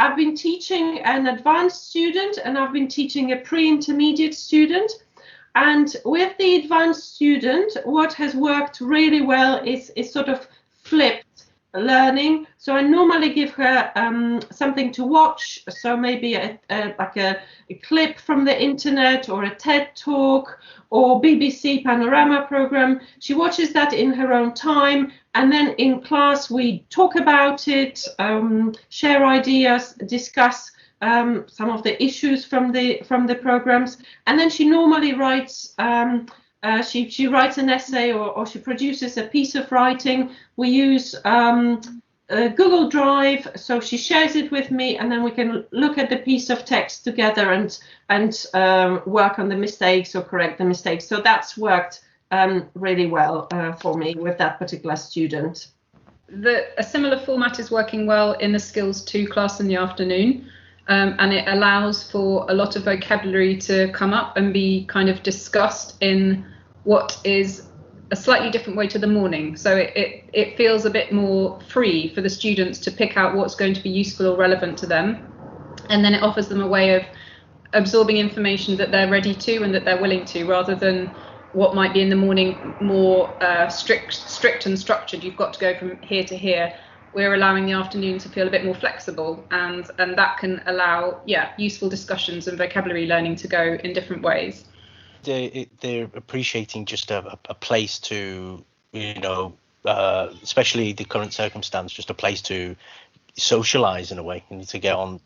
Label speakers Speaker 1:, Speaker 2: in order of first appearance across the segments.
Speaker 1: I've been teaching an advanced student and I've been teaching a pre-intermediate student. And with the advanced student, what has worked really well is sort of flipped learning. So I normally give her something to watch. So maybe like a clip from the internet or a TED talk or BBC Panorama program. She watches that in her own time. And then in class, we talk about it, share ideas, discuss some of the issues from the programs, and then she normally writes. She writes an essay or she produces a piece of writing. We use Google Drive, so she shares it with me, and then we can look at the piece of text together and work on the mistakes or correct the mistakes. So that's worked really well for me with that particular student.
Speaker 2: A similar format is working well in the Skills 2 class in the afternoon. And it allows for a lot of vocabulary to come up and be kind of discussed in what is a slightly different way to the morning. So it feels a bit more free for the students to pick out what's going to be useful or relevant to them. And then it offers them a way of absorbing information that they're ready to and that they're willing to, rather than what might be in the morning more strict and structured. You've got to go from here to here. We're allowing the afternoon to feel a bit more flexible, and that can allow useful discussions and vocabulary learning to go in different ways.
Speaker 3: They're appreciating just a place to, especially the current circumstance, just a place to socialize in a way, and to get on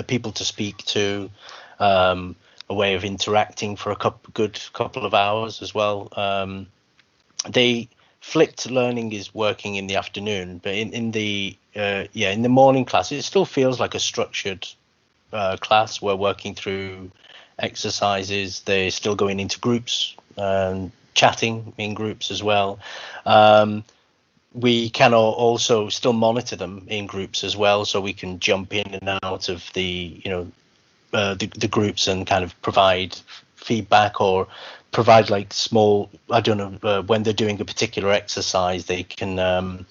Speaker 3: people to speak to, a way of interacting for a good couple of hours as well. Flipped learning is working in the afternoon, but in the morning class, it still feels like a structured class. We're working through exercises. They're still going into groups and chatting in groups as well. We can also still monitor them in groups as well, so we can jump in and out of the groups and kind of provide feedback or provide like small, when they're doing a particular exercise, they can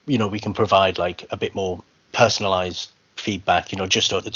Speaker 3: we can provide like a bit more personalized feedback, just at the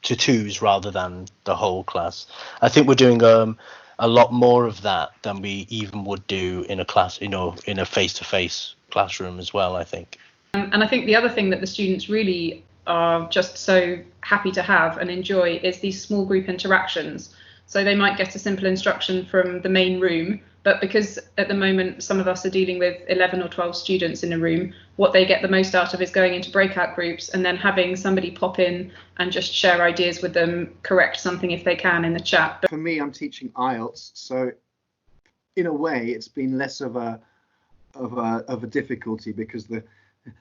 Speaker 3: twos rather than the whole class. I think we're doing a lot more of that than we even would do in a class, in a face-to-face classroom as well, I think.
Speaker 2: And I think the other thing that the students really are just so happy to have and enjoy is these small group interactions. So they might get a simple instruction from the main room, but because at the moment some of us are dealing with 11 or 12 students in a room, what they get the most out of is going into breakout groups and then having somebody pop in and just share ideas with them, correct something if they can in the chat.
Speaker 4: For me, I'm teaching IELTS, so in a way it's been less of a difficulty, because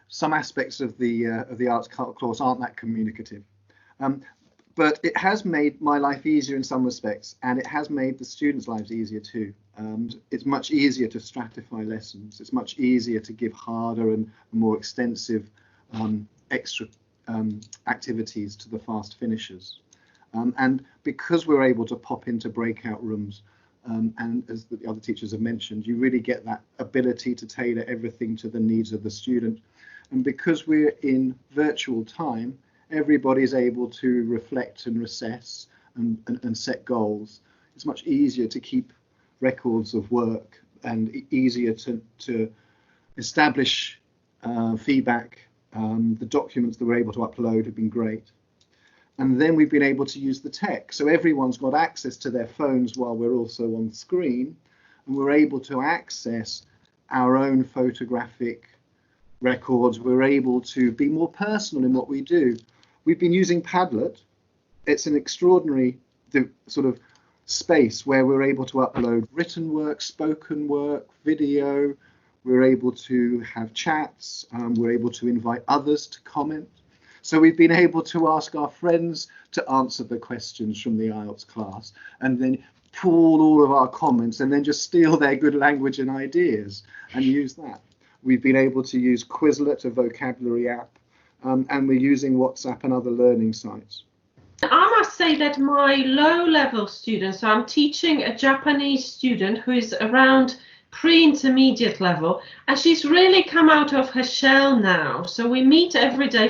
Speaker 4: some aspects of the IELTS course aren't that communicative. But it has made my life easier in some respects, and it has made the students' lives easier too. It's much easier to stratify lessons. It's much easier to give harder and more extensive extra activities to the fast finishers. And because we're able to pop into breakout rooms, and as the other teachers have mentioned, you really get that ability to tailor everything to the needs of the student. And because we're in virtual time, everybody's able to reflect and recess and set goals. It's much easier to keep records of work and easier to establish feedback. The documents that we're able to upload have been great. And then we've been able to use the tech. So everyone's got access to their phones while we're also on screen, and we're able to access our own photographic records. We're able to be more personal in what we do. We've been using Padlet. It's an extraordinary sort of space where we're able to upload written work, spoken work, video. We're able to have chats. We're able to invite others to comment. So we've been able to ask our friends to answer the questions from the IELTS class, and then pull all of our comments and then just steal their good language and ideas and use that. We've been able to use Quizlet, a vocabulary app, and we're using WhatsApp and other learning sites.
Speaker 1: I must say that my low-level students, so I'm teaching a Japanese student who is around pre-intermediate level, and she's really come out of her shell now. So we meet every day